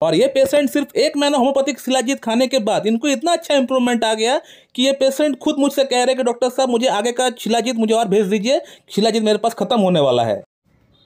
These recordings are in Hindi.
और ये पेशेंट सिर्फ 1 महीना होम्योपैथिक शिलाजीत खाने के बाद इनको इतना अच्छा इंप्रूवमेंट आ गया कि ये पेशेंट खुद मुझसे कह रहे हैं कि डॉक्टर साहब मुझे आगे का शिलाजीत मुझे और भेज दीजिए, शिलाजीत मेरे पास खत्म होने वाला है।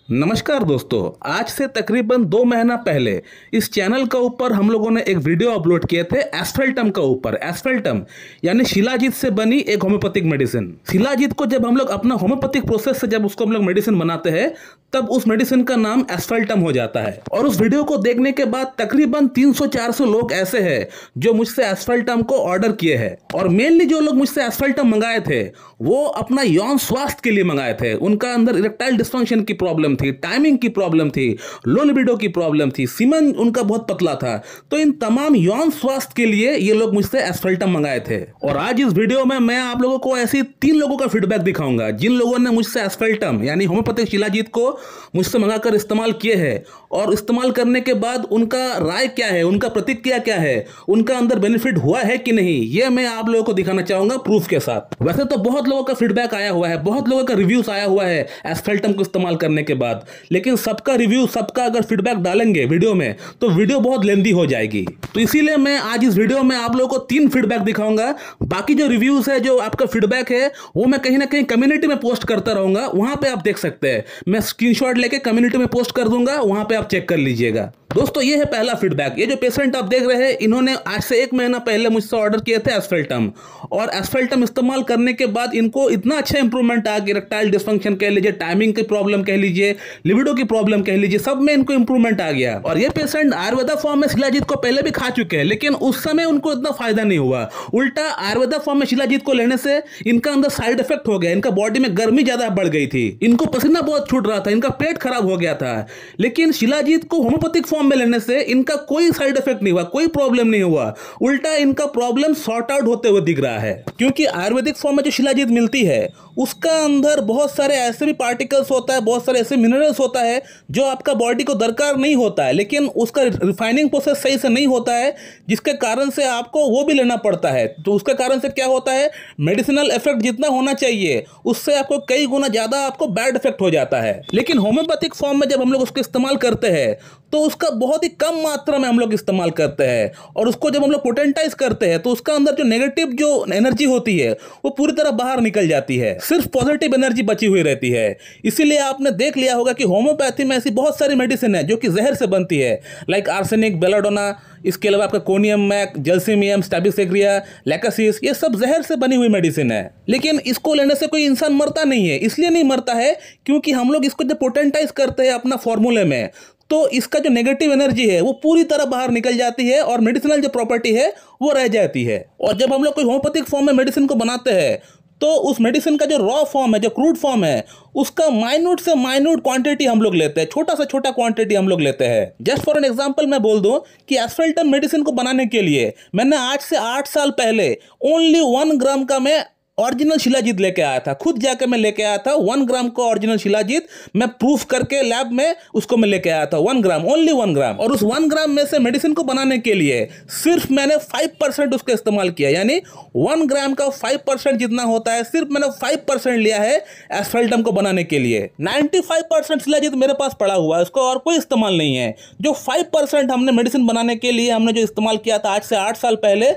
नमस्कार दोस्तों, आज से तकरीबन 2 महीना पहले इस चैनल के ऊपर हम लोगों ने एक वीडियो अपलोड किए थे एस्फेल्टम के ऊपर। एस्फेल्टम यानी शिलाजीत से बनी एक होम्योपैथिक मेडिसिन। शिलाजीत को जब हम लोग अपना होम्योपैथिक प्रोसेस से जब उसको हम लोग मेडिसिन बनाते हैं तब उस मेडिसिन का नाम एस्फेल्टम हो जाता है। और उस वीडियो को देखने के बाद तकरीबन 300-400 लोग ऐसे हैं जो मुझसे एस्फेल्टम को ऑर्डर किए हैं। और मेनली जो लोग मुझसे एस्फेल्टम मंगाए थे वो अपना यौन स्वास्थ्य के लिए मंगाए थे। उनका अंदर इरेक्टाइल डिस्फंक्शन की प्रॉब्लम थी, टाइमिंग की प्रॉब्लम थी, लो लिबिडो की प्रॉब्लम थी, सीमन उनका बहुत पतला था। तो इन तमाम यौन स्वास्थ्य के लिए ये लोग मुझसे एस्फेल्टम मंगाए थे। और आज इस वीडियो में मैं आप लोगों को ऐसी 3 लोगों का फीडबैक दिखाऊंगा जिन लोगों ने मुझसे एस्फेल्टम यानी होम्योपैथिक शिलाजीत को मुझसे मंगाकर इस्तेमाल किए हैं और इस्तेमाल करने के बाद उनका राय क्या है, उनका प्रतिक्रिया क्या है, उनका अंदर बेनिफिट हुआ है कि नहीं, ये मैं आप लोगों को दिखाना चाहूंगा प्रूफ के साथ। वैसे तो बहुत लोगों का फीडबैक आया हुआ है, बहुत लोगों का रिव्यूज आया हुआ है एस्फेल्टम को इस्तेमाल करने के बाद, लेकिन सबका रिव्यू, सबका अगर फीडबैक डालेंगे वीडियो में तो वीडियो बहुत लेंदी हो जाएगी। तो इसीलिए मैं आज इस वीडियो में आप लोगों को 3 फीडबैक दिखाऊंगा। बाकी जो रिव्यूज है, जो आपका फीडबैक है, वो मैं कहीं ना कहीं कम्युनिटी में पोस्ट करता रहूंगा, वहां पे आप देख सकते हैं। मैं स्क्रीनशॉट लेके कम्युनिटी में पोस्ट कर दूंगा, वहां पे आप चेक कर लीजिएगा। दोस्तों ये है पहला फीडबैक। ये जो पेशेंट आप देख रहे हैं, इन्होंने आज से 1 महीना पहले मुझसे ऑर्डर किए थे एस्फेल्टम, और एस्फेल्टम इस्तेमाल करने के बाद इनको इतना अच्छा इंप्रूवमेंट आ गया। इरेक्टाइल डिस्फंक्शन कह लीजिए, टाइमिंग की प्रॉब्लम कह लीजिए, लिबिडो की प्रॉब्लम कह लीजिए, सब में इनको इंप्रूवमेंट आ गया। और ये पेशेंट आयुर्वेदा फॉर्म में शिलाजीत को पहले भी खा चुके हैं, लेकिन उस समय उनको इतना फायदा नहीं हुआ। उल्टा आयुर्वेदा फॉर्म में शिलाजीत को लेने से इनका अंदर साइड इफेक्ट हो गया, इनका बॉडी में गर्मी ज्यादा बढ़ गई थी, इनको पसीना बहुत छूट रहा था, इनका पेट खराब हो गया था। लेकिन शिलाजीत को होम्योपैथिक फॉर्म में लेने से इनका कोई साइड इफेक्ट नहीं हुआ, कोई प्रॉब्लम नहीं हुआ। उल्टा इनका प्रॉब्लम सॉर्ट आउट होते हुए दिख रहा है, क्योंकि आयुर्वेदिक फॉर्म में जो शिलाजीत मिलती है उसका अंदर बहुत सारे ऐसे भी पार्टिकल्स होता है, बहुत सारे ऐसे मिनरल्स होता है जो आपका बॉडी को दरकार नहीं होता है, लेकिन उसका रिफाइनिंग प्रोसेस सही से नहीं होता है, जिसके कारण से आपको वो भी लेना पड़ता है। तो उसके कारण से क्या होता है, मेडिसिनल इफेक्ट जितना होना चाहिए उससे आपको कई गुना ज्यादा आपको बैड इफेक्ट हो जाता है। लेकिन होम्योपैथिक फॉर्म में जब हम लोग उसको इस्तेमाल करते हैं तो उसका बहुत ही कम मात्रा में हम लोग इस्तेमाल करते हैं, और उसको जब हम लोग पोटेंटाइज करते हैं तो उसका अंदर जो नेगेटिव जो एनर्जी होती है वो पूरी तरह बाहर निकल जाती है, सिर्फ पॉजिटिव एनर्जी बची हुई रहती है। इसीलिए आपने देख लिया होगा कि होम्योपैथी में ऐसी बहुत सारी मेडिसिन है जो कि जहर से बनती है, लाइक आर्सेनिक, बेलाडोना, इसके अलावा आपका कोनियम मैक, जल्सीमियम, स्टैबिसेग्रिया, लैकासिस, ये सब जहर से बनी हुई मेडिसिन है। लेकिन इसको लेने से कोई इंसान मरता नहीं है। इसलिए नहीं मरता है क्योंकि हम लोग इसको जब पोटेंटाइज करते हैं अपना फॉर्मूले में तो इसका जो नेगेटिव एनर्जी है वो पूरी तरह बाहर निकल जाती है और मेडिसिनल जो प्रॉपर्टी है वो रह जाती है। और जब हम लोग कोई होम्योपैथिक फॉर्म में मेडिसिन को बनाते हैं तो उस मेडिसिन का जो रॉ फॉर्म है, जो क्रूड फॉर्म है, उसका माइन्यूट से माइन्यूट क्वांटिटी हम लोग लेते हैं, छोटा से छोटा क्वांटिटी हम लोग लेते हैं। जस्ट फॉर एन एग्जांपल मैं बोल दूं कि एस्फेल्टम मेडिसिन को बनाने के लिए मैंने आज से 8 साल पहले ओनली 1 ग्राम का मैं ओरिजिनल शिलाजीत लेके आया था, खुद जाकर मैं लेके आया था 1 ग्राम का ओरिजिनल शिलाजीत, मैं प्रूफ करके लैब में उसको मैं लेके आया था 1 ग्राम, ओनली 1 ग्राम। और उस 1 ग्राम में से मेडिसिन को बनाने के लिए सिर्फ मैंने 5% उसका इस्तेमाल किया, यानी 1 ग्राम का 5% जितना होता है, सिर्फ मैंने 5% लिया है एस्फेल्टम को बनाने के लिए। 95% शिलाजीत मेरे पास पड़ा हुआ है, उसका और कोई इस्तेमाल नहीं है। जो 5% हमने मेडिसिन बनाने के लिए हमने जो इस्तेमाल किया था आज से 8 साल पहले,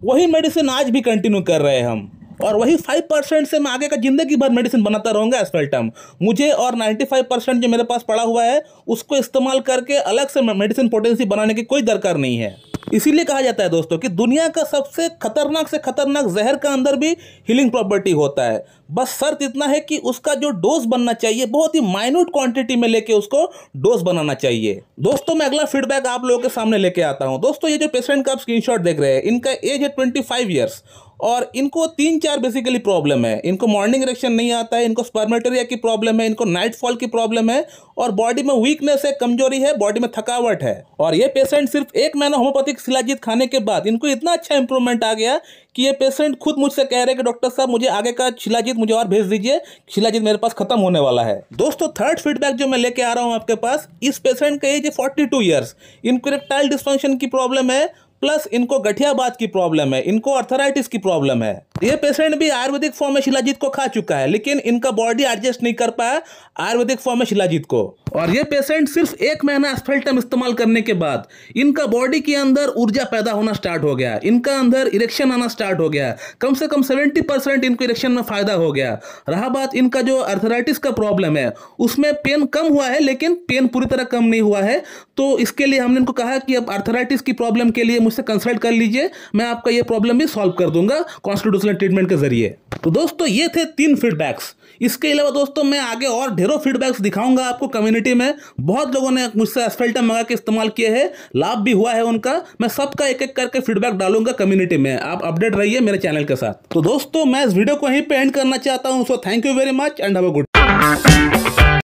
वही मेडिसिन आज भी कंटिन्यू कर रहे हैं हम, और वही 5% से मैं आगे का जिंदगी भर मेडिसिन बनाता रहूंगा एस्फेल्टम। मुझे और 95% जो मेरे पास पड़ा हुआ है उसको इस्तेमाल करके अलग से मेडिसिन पोटेंसी बनाने की कोई दरकार नहीं है। इसीलिए कहा जाता है दोस्तों कि दुनिया का सबसे खतरनाक से खतरनाक जहर का अंदर भी हीलिंग प्रॉपर्टी होता है। बस शर्त इतना है कि उसका जो डोज बनना चाहिए बहुत ही माइन्यूट क्वांटिटी में लेके उसको डोज बनाना चाहिए। दोस्तों मैं अगला फीडबैक आप लोगों के सामने लेके आता हूं। दोस्तों ये जो पेशेंट का आप स्क्रीनशॉट देख रहे हैं, इनका एज है 25 ईयर्स और इनको 3-4 बेसिकली प्रॉब्लम है। इनको मॉर्निंग इरेक्शन नहीं आता है, इनको स्पर्मेटोरिया की प्रॉब्लम है, इनको नाइट फॉल की प्रॉब्लम है, और बॉडी में वीकनेस है, कमजोरी है, बॉडी में थकावट है। और ये पेशेंट सिर्फ 1 महीना होम्योपैथिक शिलाजीत खाने के बाद इनको इतना अच्छा इंप्रूवमेंट आ गया कि ये पेशेंट खुद मुझसे कह रहे हैं कि डॉक्टर साहब मुझे आगे का शिलाजीत मुझे और भेज दीजिए, शिलाजीत मेरे पास खत्म होने वाला है। दोस्तों थर्ड फीडबैक जो मैं लेके आ रहा हूं आपके पास, इस पेशेंट का एज है 42 ईयर्स, इनको इरेक्टाइल डिस्फंक्शन की प्रॉब्लम है, प्लस इनको गठियाबात की प्रॉब्लम है, इनको अर्थराइटिस की प्रॉब्लम है। ये पेशेंट भी आयुर्वेदिक फॉर्म में शिलाजीत को खा चुका है, लेकिन इनका बॉडी एडजस्ट नहीं कर पाया आयुर्वेदिक फॉर्म में शिलाजीत को। और ये पेशेंट सिर्फ 1 महीना एस्फेल्टम इस्तेमाल करने के बाद इनका बॉडी के अंदर ऊर्जा पैदा होना स्टार्ट हो गया, इनका अंदर इरेक्शन आना स्टार्ट हो गया, कम से कम 70% इनको इरेक्शन में फायदा हो गया। रहा बात इनका जो आर्थराइटिस का प्रॉब्लम है, उसमें पेन कम हुआ है, लेकिन पेन पूरी तरह कम नहीं हुआ है। तो इसके लिए हमने इनको कहा कि अब आर्थराइटिस की प्रॉब्लम के लिए मुझसे कंसल्ट कर लीजिए, मैं आपका ये प्रॉब्लम भी सॉल्व कर दूंगा कॉन्स्टिट्यूशनल ट्रीटमेंट के जरिए। तो दोस्तों ये थे 3 फीडबैक्स। इसके अलावा दोस्तों मैं आगे और ढेरों फीडबैक्स दिखाऊंगा आपको कम्युनिटी में। बहुत लोगों ने मुझसे एस्फेल्टम मंगा के इस्तेमाल किए हैं, लाभ भी हुआ है उनका। मैं सबका एक एक करके फीडबैक डालूंगा कम्युनिटी में, आप अपडेट रहिए मेरे चैनल के साथ। तो दोस्तों मैं इस वीडियो को यहीं पे एंड करना चाहता हूं। So thank you very much and have a good